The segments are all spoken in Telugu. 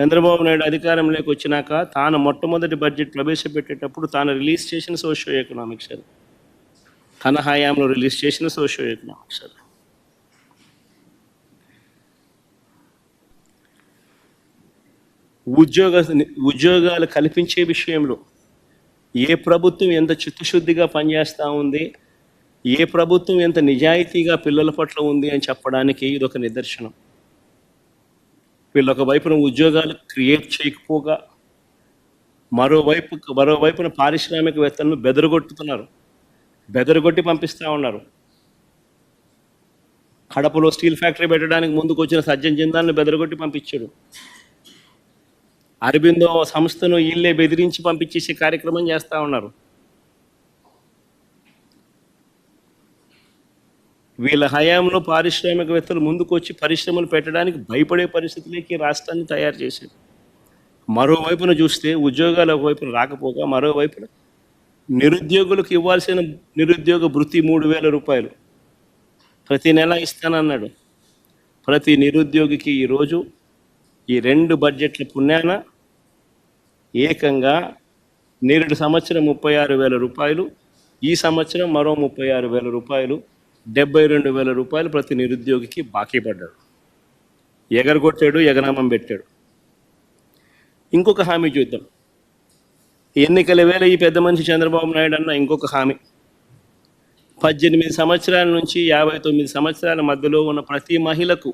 చంద్రబాబు నాయుడు అధికారంలోకి వచ్చినాక తాను మొట్టమొదటి బడ్జెట్ ప్రవేశపెట్టేటప్పుడు తాను రిలీజ్ చేసిన సోషియో ఎకనామిక్స్ అది, తన హయాంలో రిలీజ్ చేసిన సోషియో ఎకనామిక్స్ అది. ఉద్యోగాలు కల్పించే విషయంలో ఏ ప్రభుత్వం ఎంత చిత్తశుద్ధిగా పనిచేస్తూ ఉంది, ఏ ప్రభుత్వం ఎంత నిజాయితీగా పిల్లల పట్ల ఉంది అని చెప్పడానికి ఇదొక నిదర్శనం. వీళ్ళు ఒకవైపున ఉద్యోగాలు క్రియేట్ చేయకపోగా మరోవైపున పారిశ్రామికవేత్తలను బెదరగొట్టి పంపిస్తూ ఉన్నారు. కడపలో స్టీల్ ఫ్యాక్టరీ పెట్టడానికి ముందుకు వచ్చిన సజ్జన్ జిందాల్ని బెదరగొట్టి పంపించాడు. అరబిందో సంస్థను వీళ్ళే బెదిరించి పంపించేసే కార్యక్రమం చేస్తూ ఉన్నారు. వీళ్ళ హయాంలో పారిశ్రామికవేత్తలు ముందుకు వచ్చి పరిశ్రమలు పెట్టడానికి భయపడే పరిస్థితులకి రాష్ట్రాన్ని తయారు చేశారు. మరోవైపున చూస్తే ఉద్యోగాలు ఒకవైపున రాకపోగా మరోవైపున నిరుద్యోగులకు ఇవ్వాల్సిన నిరుద్యోగ భృతి 3,000 రూపాయలు ప్రతి నెల ఇస్తానన్నాడు. ప్రతి నిరుద్యోగికి ఈరోజు ఈ 2 బడ్జెట్ల పుణ్యాన ఏకంగా నేరుడు సంవత్సరం 36,000 రూపాయలు, ఈ సంవత్సరం మరో 36,000 రూపాయలు, 72,000 రూపాయలు ప్రతి నిరుద్యోగికి బాకీ పడ్డాడు. ఎగరగొట్టాడు, ఎగనామం పెట్టాడు. ఇంకొక హామీ చూద్దాం. ఎన్నికల వేళ ఈ పెద్ద మనిషి చంద్రబాబు నాయుడు అన్న ఇంకొక హామీ, 18 సంవత్సరాల నుంచి 59 సంవత్సరాల మధ్యలో ఉన్న ప్రతి మహిళకు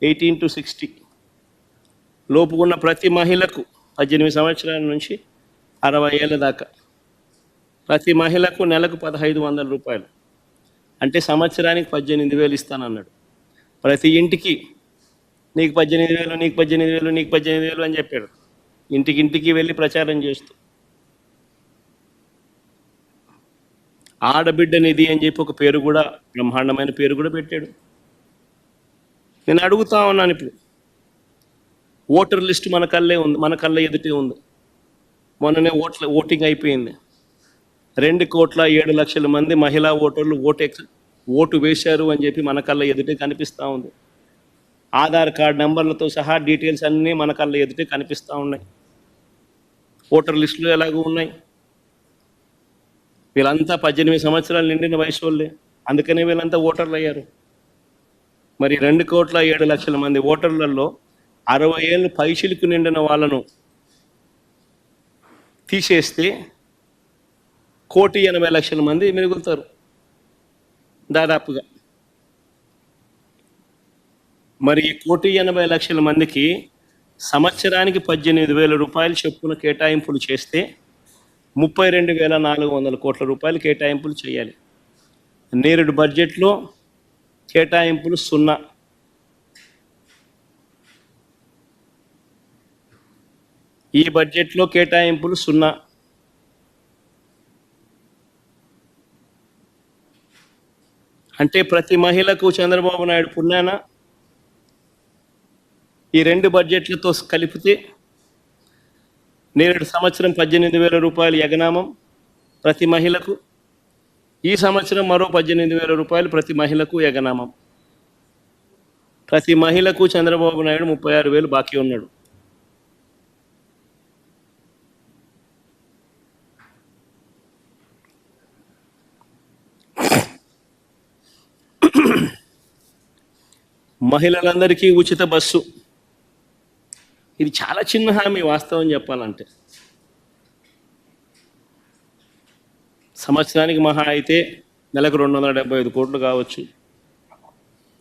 18 to 60 లోపు ఉన్న ప్రతి మహిళకు 18 సంవత్సరాల నుంచి 60 ఏళ్ళ దాకా ప్రతి మహిళకు నెలకు 1,500 రూపాయలు, అంటే సంవత్సరానికి 18,000 ఇస్తానన్నాడు. ప్రతి ఇంటికి నీకు 18,000, నీకు 18,000, నీకు 18,000 అని చెప్పాడు. ఇంటికి వెళ్ళి ప్రచారం చేస్తూ ఆడబిడ్డ నిధి అని చెప్పి ఒక పేరు కూడా, బ్రహ్మాండమైన పేరు కూడా పెట్టాడు. నేను అడుగుతా ఉన్నాను, ఇప్పుడు ఓటర్ లిస్టు మన కళ్ళ ఎదుటే ఉంది. మొన్ననే ఓటింగ్ అయిపోయింది. 2,07,00,000 మంది మహిళా ఓటర్లు ఓటు వేశారు అని చెప్పి మన కళ్ళ ఎదుటే కనిపిస్తూ ఉంది. ఆధార్ కార్డు నెంబర్లతో సహా డీటెయిల్స్ అన్నీ మన కళ్ళ ఎదుటే కనిపిస్తూ ఉన్నాయి. ఓటర్ లిస్టులు ఎలాగూ ఉన్నాయి. వీళ్ళంతా 18 సంవత్సరాలు నిండిన వయసు వాళ్ళే, అందుకనే వీళ్ళంతా ఓటర్లు అయ్యారు. మరి 2,07,00,000 మంది ఓటర్లలో 60 ఏళ్ళు పైచిలకు నిండిన వాళ్ళను తీసేస్తే 1,80,00,000 మంది మిగులుతారు దాదాపుగా. మరి ఈ 1,80,00,000 మందికి సంవత్సరానికి 18,000 రూపాయలు చొప్పున కేటాయింపులు చేస్తే 32,400 కోట్ల రూపాయలు కేటాయింపులు చేయాలి. నేరుడు బడ్జెట్లో కేటాయింపులు 0. ఈ బడ్జెట్లో కేటాయింపులు 0. అంటే ప్రతి మహిళకు చంద్రబాబు నాయుడు పుణ్యాన ఈ 2 బడ్జెట్లతో కలిపితే నేరుడు సంవత్సరం 18,000 రూపాయలు యగనామం ప్రతి మహిళకు, ఈ సంవత్సరం మరో 18,000 రూపాయలు ప్రతి మహిళకు యగనామం. ప్రతి మహిళకు చంద్రబాబు నాయుడు 36,000 బాకీ ఉన్నాడు. మహిళలందరికీ ఉచిత బస్సు, ఇది చాలా చిన్న హామీ వాస్తవం చెప్పాలంటే. సంవత్సరానికి మహా అయితే నెలకు 275 కోట్లు కావచ్చు,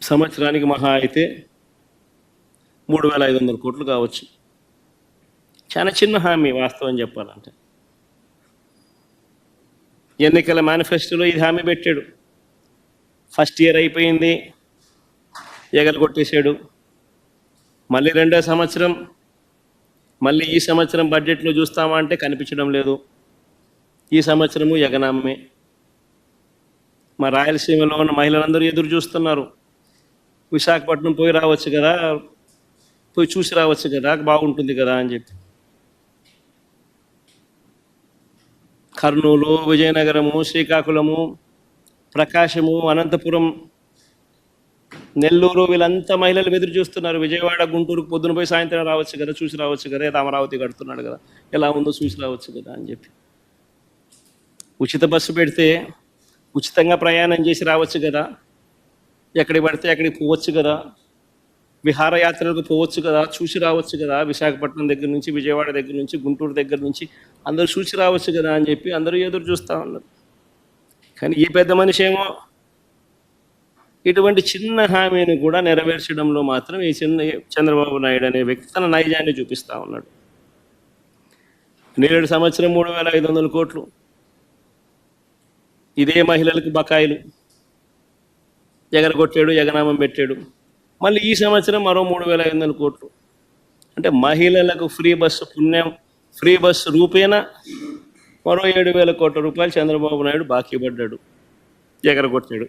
సంవత్సరానికి మహా అయితే 3,500 కోట్లు కావచ్చు. చాలా చిన్న హామీ వాస్తవం చెప్పాలంటే. ఎన్నికల మేనిఫెస్టోలో ఇది హామీ పెట్టాడు. ఫస్ట్ ఇయర్ అయిపోయింది, ఎగరగొట్టేశాడు. మళ్ళీ 2వ సంవత్సరం, మళ్ళీ ఈ సంవత్సరం బడ్జెట్లో చూస్తామా అంటే కనిపించడం లేదు. ఈ సంవత్సరము యగనామే. మా రాయలసీమలో ఉన్న మహిళలందరూ ఎదురు చూస్తున్నారు. విశాఖపట్నం పోయి రావచ్చు కదా, పోయి చూసి రావచ్చు కదా, బాగుంటుంది కదా అని చెప్పి. కర్నూలు, విజయనగరము, శ్రీకాకుళము, ప్రకాశము, అనంతపురం నెల్లూరు వీళ్ళంతా మహిళలు ఎదురు చూస్తున్నారు. విజయవాడ, గుంటూరుకు పొద్దున పోయి సాయంత్రం రావచ్చు కదా, చూసి రావచ్చు కదా, ఏదో అమరావతి కడుతున్నాడు కదా, ఎలా ఉందో చూసి రావచ్చు కదా అని చెప్పి. ఉచిత బస్సు పెడితే ఉచితంగా ప్రయాణం చేసి రావచ్చు కదా, ఎక్కడికి పడితే అక్కడికి పోవచ్చు కదా, విహారయాత్రలకు పోవచ్చు కదా, చూసి రావచ్చు కదా, విశాఖపట్నం దగ్గర నుంచి, విజయవాడ దగ్గర నుంచి, గుంటూరు దగ్గర నుంచి అందరూ చూసి రావచ్చు కదా అని చెప్పి అందరూ ఎదురు చూస్తూ ఉన్నారు. కానీ ఈ పెద్ద మనిషి ఏమో ఇటువంటి చిన్న హామీని కూడా నెరవేర్చడంలో మాత్రం ఈ చంద్రబాబు నాయుడు అనే వ్యక్తి తన నైజాన్ని చూపిస్తూ ఉన్నాడు. నేరేడు సంవత్సరం 3,500 కోట్లు ఇదే మహిళలకు బకాయిలు ఎగరగొట్టాడు, ఎగనామం పెట్టాడు. మళ్ళీ ఈ సంవత్సరం మరో 3,500 కోట్లు. అంటే మహిళలకు ఫ్రీ బస్సు పుణ్యం, ఫ్రీ బస్సు రూపేణా మరో 7,000 కోట్ల రూపాయలు చంద్రబాబు నాయుడు బాకీ పడ్డాడు, ఎగరగొట్టాడు.